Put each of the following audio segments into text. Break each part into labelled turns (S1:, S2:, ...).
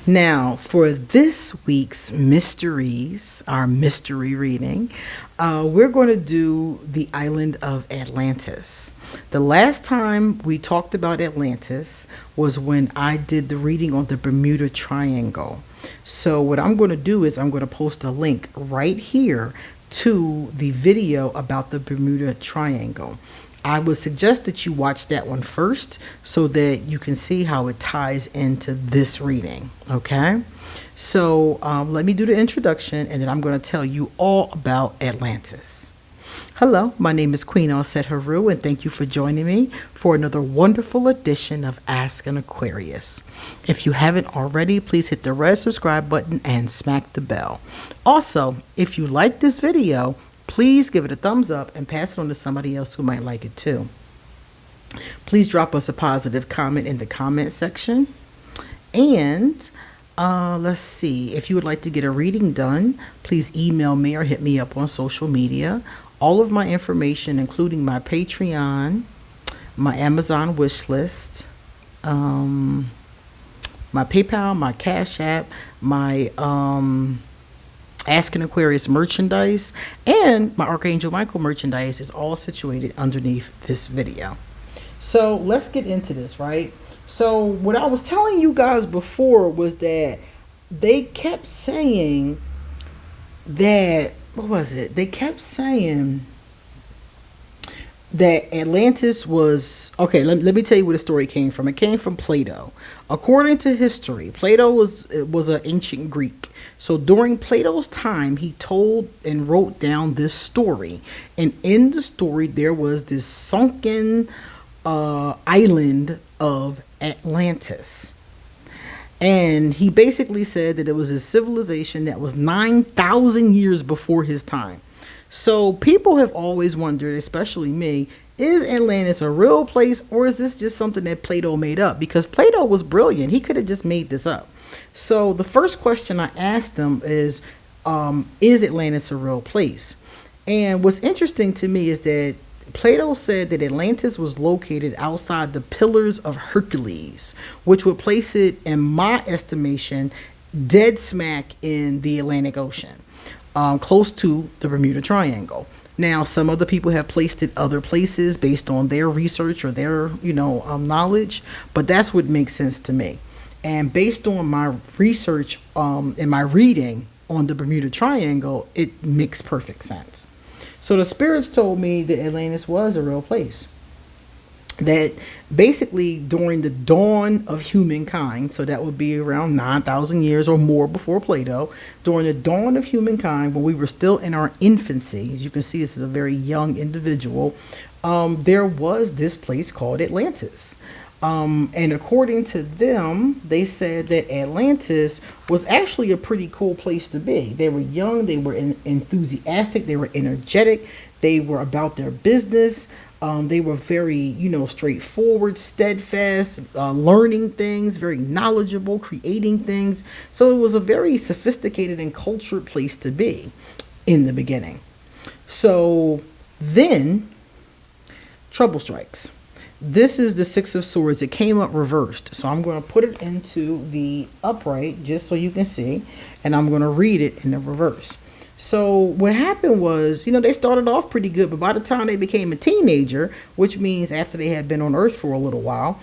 S1: Now, for this week's mysteries, our mystery reading, we're going to do the island of Atlantis. The last time we talked about Atlantis was when I did the reading on the Bermuda Triangle. So what I'm going to do is I'm going to post a link right here to the video about the Bermuda Triangle. I would suggest that you watch that one first so that you can see how it ties into this reading. Okay, so let me do the introduction and then I'm going to tell you all about Atlantis. Hello, my name is QueenAusetHeru and thank you for joining me for another wonderful edition of Ask an Aquarius. If you haven't already, please hit the red subscribe button and smack the bell. Also, if you like this video, please give it a thumbs up and pass it on to somebody else who might like it too. Please drop us a positive comment in the comment section. And let's see, if you would like to get a reading done, please email me or hit me up on social media. All of my information, including my Patreon, my Amazon wish list, my PayPal, my Cashapp, my Ask an Aquarius merchandise, and my ArchAngel Michael merchandise is all situated underneath this video. So let's get into this, right? So what I was telling you guys before was that they kept saying that, what was it? They kept saying that Atlantis was, okay, let me tell you where the story came from. It came from Plato. According to history, Plato was an ancient Greek. So during Plato's time, he told and wrote down this story. And in the story, there was this sunken island of Atlantis. And he basically said that it was a civilization that was 9,000 years before his time. So people have always wondered, especially me, is Atlantis a real place or is this just something that Plato made up? Because Plato was brilliant. He could have just made this up. So the first question I asked him is Atlantis a real place? And what's interesting to me is that Plato said that Atlantis was located outside the Pillars of Hercules, which would place it, in my estimation, dead smack in the Atlantic Ocean, close to the Bermuda Triangle. Now, some other people have placed it other places based on their research or their, knowledge, but that's what makes sense to me. And based on my research and my reading on the Bermuda Triangle, it makes perfect sense. So the spirits told me that Atlantis was a real place. That basically during the dawn of humankind, so that would be around 9,000 years or more before Plato, during the dawn of humankind, when we were still in our infancy, as you can see, this is a very young individual, there was this place called Atlantis. And according to them, they said that Atlantis was actually a pretty cool place to be. They were young, they were enthusiastic, they were energetic, they were about their business. They were very, straightforward, steadfast, learning things, very knowledgeable, creating things. So it was a very sophisticated and cultured place to be in the beginning. So then trouble strikes. This is the Six of Swords. It came up reversed. So I'm going to put it into the upright just so you can see. And I'm going to read it in the reverse. So what happened was, they started off pretty good. But by the time they became a teenager, which means after they had been on Earth for a little while,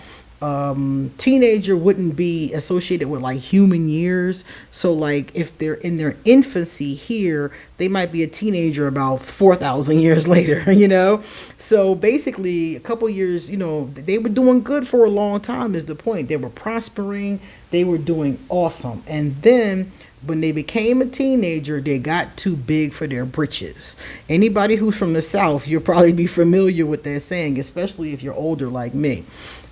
S1: teenager wouldn't be associated with like human years. So like if they're in their infancy here, they might be a teenager about 4,000 years later, So basically a couple years, they were doing good for a long time is the point. They were prospering. They were doing awesome. And then when they became a teenager, they got too big for their britches. Anybody who's from the South, you'll probably be familiar with that saying, especially if you're older like me.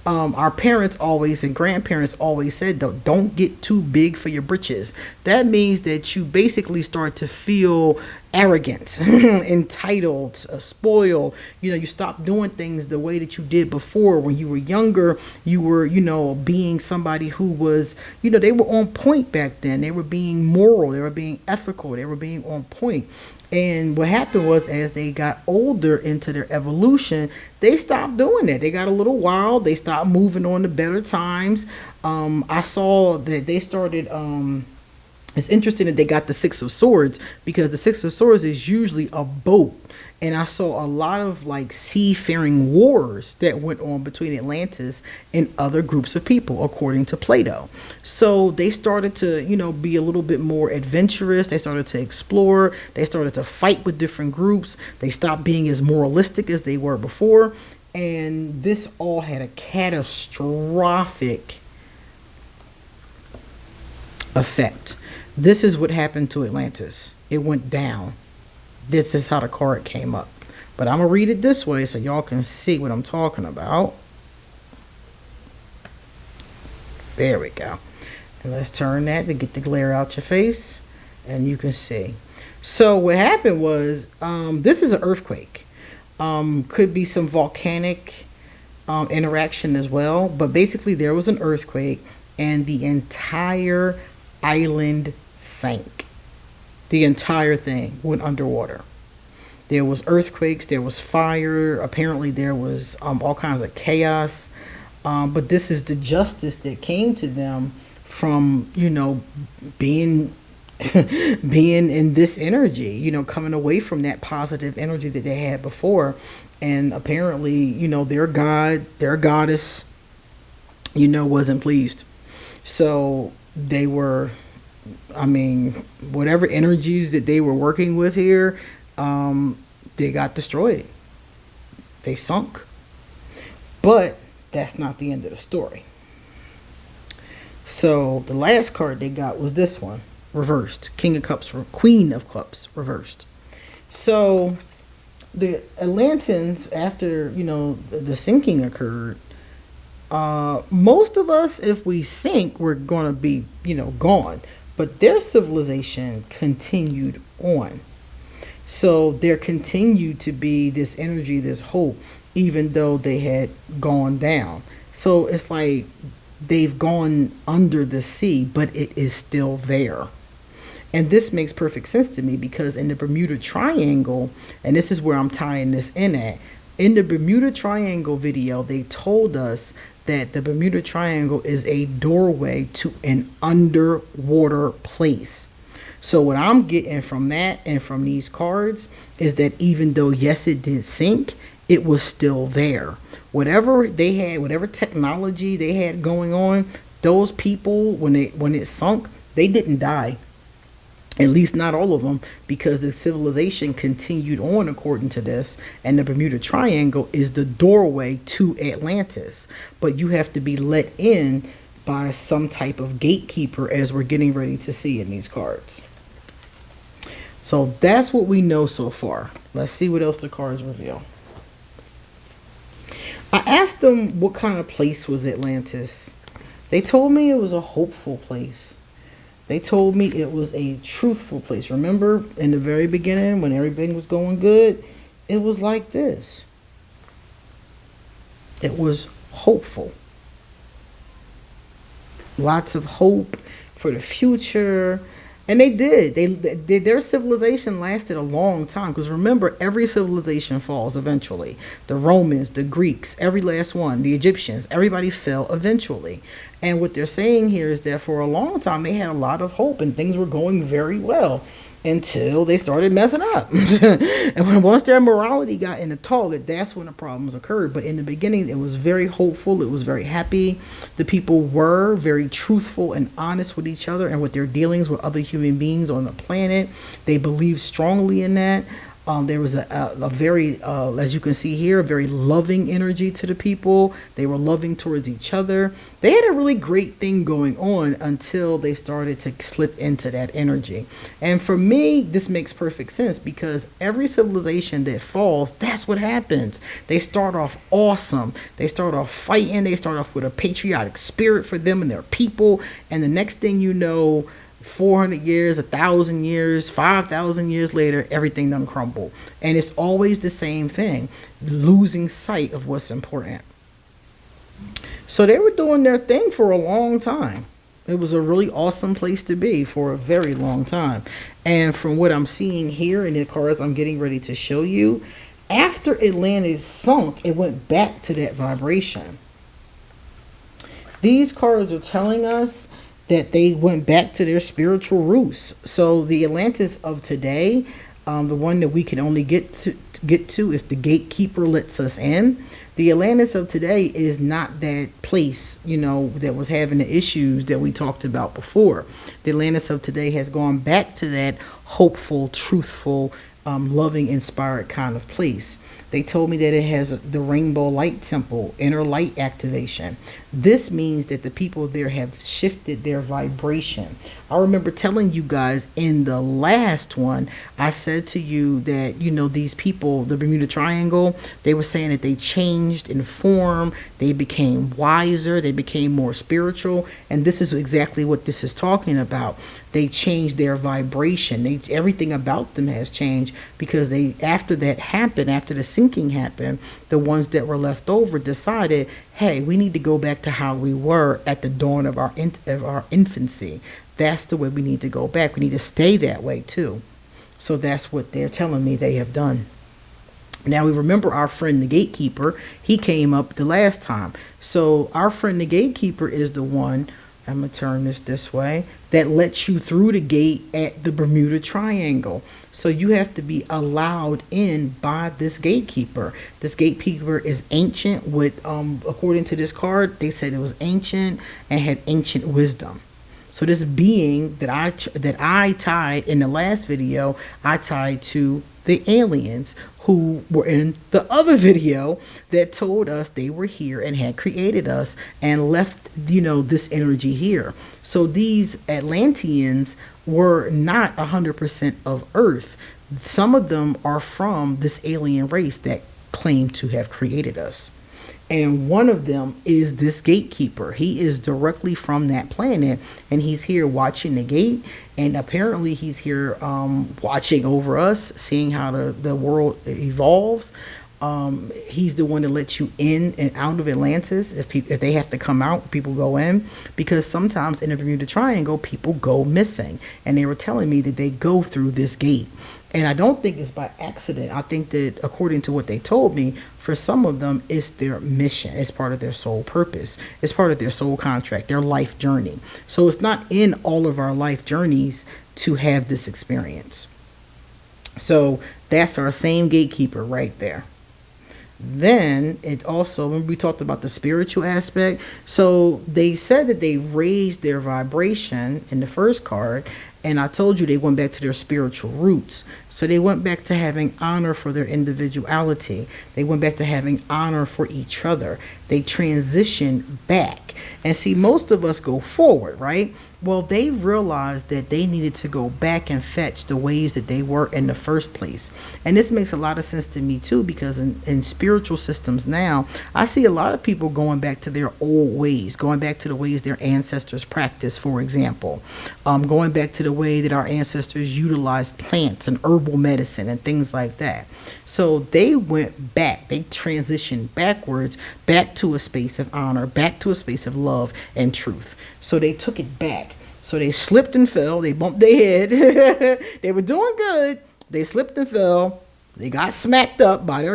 S1: Our parents always and grandparents always said, don't get too big for your britches. That means that you basically start to feel arrogant, entitled, spoiled. You stop doing things the way that you did before. When you were younger, you were, being somebody who was, they were on point back then. They were being moral. They were being ethical. They were being on point. And what happened was, as they got older into their evolution, they stopped doing that. They got a little wild. They stopped moving on to better times. I saw that they started. It's interesting that they got the Six of Swords, because the Six of Swords is usually a boat. And I saw a lot of like seafaring wars that went on between Atlantis and other groups of people, according to Plato. So they started to, be a little bit more adventurous. They started to explore. They started to fight with different groups. They stopped being as moralistic as they were before. And this all had a catastrophic effect. This is what happened to Atlantis. It went down. This is how the card came up. But I'm going to read it this way so y'all can see what I'm talking about. There we go. And let's turn that to get the glare out your face. And you can see. So what happened was, this is an earthquake. Could be some volcanic interaction as well. But basically there was an earthquake and the entire island sank. The entire thing went underwater. There was earthquakes, there was fire, apparently there was all kinds of chaos. But this is the justice that came to them from, being being in this energy, coming away from that positive energy that they had before. And apparently, their god, their goddess, wasn't pleased. So they were, whatever energies that they were working with here, they got destroyed. They sunk. But that's not the end of the story. So the last card they got was this one, reversed. King of Cups, Queen of Cups, reversed. So the Atlanteans, after, the sinking occurred, most of us, if we sink, we're going to be, gone. But their civilization continued on. So there continued to be this energy, this hope, even though they had gone down. So it's like they've gone under the sea, but it is still there. And this makes perfect sense to me, because in the Bermuda Triangle, and this is where I'm tying this in at, in the Bermuda Triangle video, they told us that the Bermuda Triangle is a doorway to an underwater place. So what I'm getting from that and from these cards is that even though, yes, it did sink, it was still there. Whatever they had, whatever technology they had going on, those people, when it sunk, they didn't die. At least not all of them, because the civilization continued on according to this. And the Bermuda Triangle is the doorway to Atlantis. But you have to be let in by some type of gatekeeper, as we're getting ready to see in these cards. So that's what we know so far. Let's see what else the cards reveal. I asked them what kind of place was Atlantis. They told me it was a hopeful place. They told me it was a truthful place. Remember, in the very beginning, when everything was going good, it was like this. It was hopeful. Lots of hope for the future. And they did. Their civilization lasted a long time. Because remember, every civilization falls eventually. The Romans, the Greeks, every last one, the Egyptians, everybody fell eventually. And what they're saying here is that for a long time, they had a lot of hope and things were going very well until they started messing up. And once their morality got in the toilet, that's when the problems occurred. But in the beginning, it was very hopeful. It was very happy. The people were very truthful and honest with each other and with their dealings with other human beings on the planet. They believed strongly in that. There was a very, as you can see here, a very loving energy to the people. They were loving towards each other. They had a really great thing going on until they started to slip into that energy. And for me, this makes perfect sense, because every civilization that falls, that's what happens. They start off awesome. They start off fighting. They start off with a patriotic spirit for them and their people. And the next thing you know, 400 years, 1,000 years, 5,000 years later, everything done crumble. And it's always the same thing, losing sight of what's important. So they were doing their thing for a long time. It was a really awesome place to be for a very long time. And from what I'm seeing here in the cards I'm getting ready to show you, after Atlantis sunk, it went back to that vibration. These cards are telling us that they went back to their spiritual roots. So the Atlantis of today, the one that we can only get to if the gatekeeper lets us in. The Atlantis of today is not that place, you know, that was having the issues that we talked about before. The Atlantis of today has gone back to that hopeful, truthful, loving, inspired kind of place. They told me that it has the rainbow light temple, inner light activation. This means that the people there have shifted their vibration. I remember telling you guys in the last one, I said to you that, you know, these people, the Bermuda Triangle, they were saying that they changed in form, they became wiser, they became more spiritual, and this is exactly what this is talking about. They changed their vibration. Everything about them has changed because after that happened, after the sinking happened, the ones that were left over decided, hey, we need to go back to how we were at the dawn of our infancy. That's the way we need to go back. We need to stay that way too. So that's what they're telling me they have done. Now we remember our friend the gatekeeper. He came up the last time. So our friend the gatekeeper is the one, I'm going to turn this way, that lets you through the gate at the Bermuda Triangle. So you have to be allowed in by this gatekeeper. This gatekeeper is ancient with, according to this card, they said it was ancient and had ancient wisdom. So this being that I tied in the last video, I tied to the aliens who were in the other video that told us they were here and had created us and left, you know, this energy here. So these Atlanteans were not 100% of Earth. Some of them are from this alien race that claim to have created us. And one of them is this gatekeeper. He is directly from that planet, and he's here watching the gate. And apparently he's here watching over us, seeing how the world evolves. He's the one that lets you in and out of Atlantis. If they have to come out, people go in. Because sometimes in the Bermuda Triangle, people go missing. And they were telling me that they go through this gate. And I don't think it's by accident. I think that according to what they told me, for some of them, it's their mission. It's part of their soul purpose. It's part of their soul contract, their life journey. So it's not in all of our life journeys to have this experience. So that's our same gatekeeper right there. Then it also, when we talked about the spiritual aspect, so they said that they raised their vibration in the first card, and I told you they went back to their spiritual roots. So they went back to having honor for their individuality. They went back to having honor for each other. They transitioned back. And see, most of us go forward, right? Well, they realized that they needed to go back and fetch the ways that they were in the first place. And this makes a lot of sense to me too, because in spiritual systems now, I see a lot of people going back to their old ways, going back to the ways their ancestors practiced, for example, going back to the way that our ancestors utilized plants and herbal medicine and things like that. So they went back, they transitioned backwards, back to a space of honor, back to a space of love and truth. So they took it back. So they slipped and fell. They bumped their head. They were doing good. They slipped and fell. They got smacked up by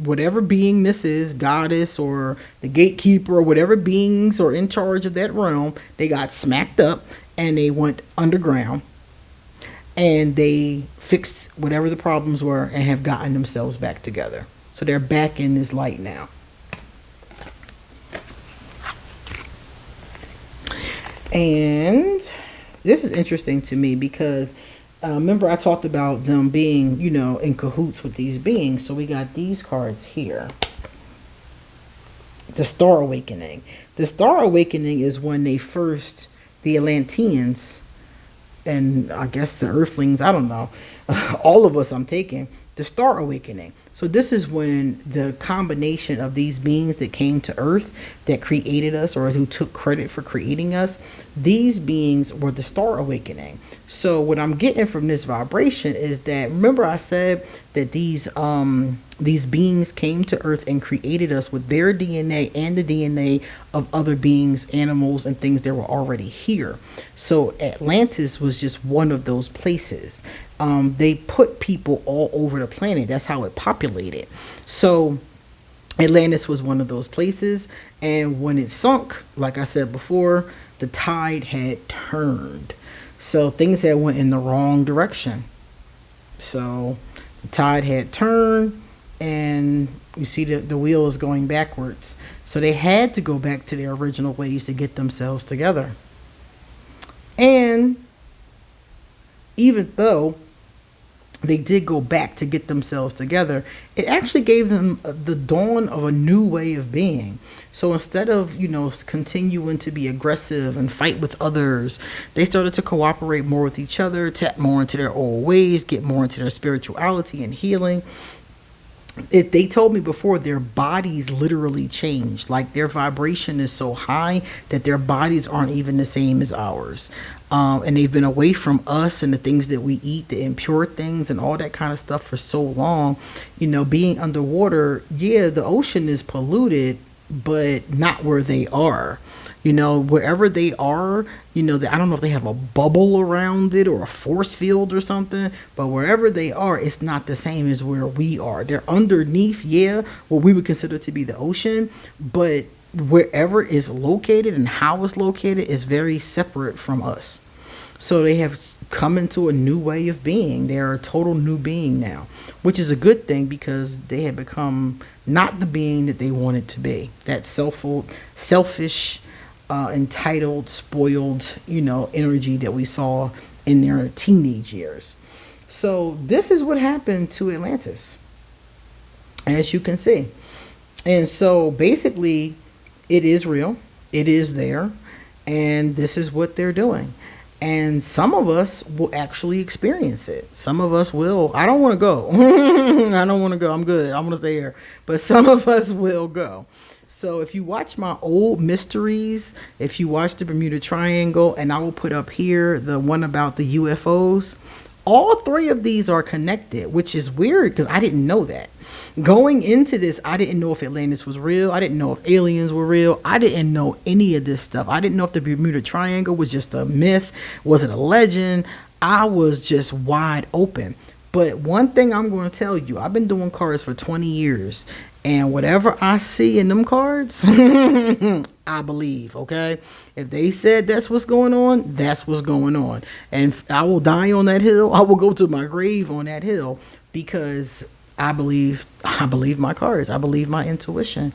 S1: whatever being this is, goddess or the gatekeeper or whatever beings are in charge of that realm. They got smacked up and they went underground. And they fixed whatever the problems were and have gotten themselves back together. So they're back in this light now. And this is interesting to me because remember I talked about them being, you know, in cahoots with these beings. So we got these cards here. The Star Awakening. The Star Awakening is when the Atlanteans, and I guess the Earthlings, I don't know, all of us I'm taking, the Star Awakening. So this is when the combination of these beings that came to Earth, that created us, or who took credit for creating us, these beings were the Star Awakening. So what I'm getting from this vibration is that, remember I said that these beings came to Earth and created us with their DNA and the DNA of other beings, animals, and things that were already here. So Atlantis was just one of those places. They put people all over the planet. That's how it populated. So Atlantis was one of those places, and when it sunk, like I said before, the tide had turned. So things had went in the wrong direction. So the tide had turned, and you see the wheel is going backwards. So they had to go back to their original ways to get themselves together. And even though they did go back to get themselves together, it actually gave them the dawn of a new way of being. So instead of, continuing to be aggressive and fight with others, they started to cooperate more with each other, tap more into their old ways, get more into their spirituality and healing. They told me before, their bodies literally changed. Like, their vibration is so high that their bodies aren't even the same as ours. And they've been away from us and the things that we eat, the impure things and all that kind of stuff for so long. Being underwater, yeah, the ocean is polluted, but not where they are. Wherever they are, I don't know if they have a bubble around it or a force field or something, but wherever they are, it's not the same as where we are. They're underneath, yeah, what we would consider to be the ocean, but wherever it's located and how it's located is very separate from us. So they have come into a new way of being. They're a total new being now, which is a good thing because they have become not the being that they wanted to be. That selfish, entitled, spoiled, energy that we saw in their teenage years. So this is what happened to Atlantis, as you can see. And so basically, it is real. It is there. And this is what they're doing. And some of us will actually experience it. Some of us will. I don't want to go. I don't want to go. I'm good. I'm going to stay here. But some of us will go. So if you watch my old mysteries, if you watch the Bermuda Triangle, and I will put up here the one about the UFOs, all three of these are connected, which is weird because I didn't know that. Going into this, I didn't know if Atlantis was real. I didn't know if aliens were real. I didn't know any of this stuff. I didn't know if the Bermuda Triangle was just a myth. Was it a legend? I was just wide open. But one thing I'm going to tell you, I've been doing cards for 20 years. And whatever I see in them cards, I believe, okay? If they said that's what's going on, that's what's going on. And I will die on that hill. I will go to my grave on that hill because I believe my cards. I believe my intuition.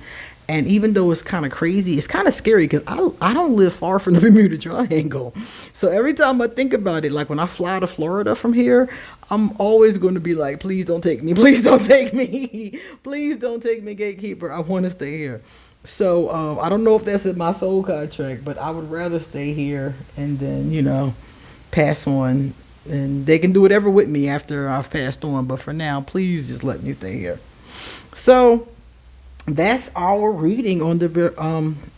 S1: And even though it's kind of crazy, it's kind of scary because I don't live far from the Bermuda Triangle. So every time I think about it, like when I fly to Florida from here, I'm always going to be like, please don't take me. Please don't take me. Please don't take me, gatekeeper. I want to stay here. So I don't know if that's in my soul contract, but I would rather stay here and then, pass on. And they can do whatever with me after I've passed on. But for now, please just let me stay here. So that's our reading on the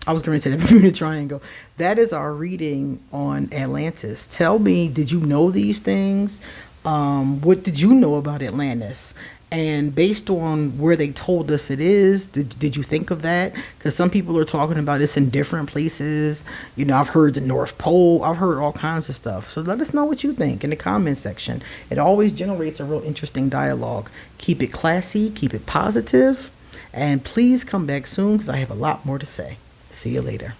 S1: I was going to say the Bermuda Triangle. That is our reading on Atlantis. Tell me, did you know these things? What did you know about Atlantis? And based on where they told us it is, did you think of that? Because some people are talking about this in different places. I've heard the North Pole. I've heard all kinds of stuff. So let us know what you think in the comment section. It always generates a real interesting dialogue. Keep it classy. Keep it positive. And please come back soon because I have a lot more to say. See you later.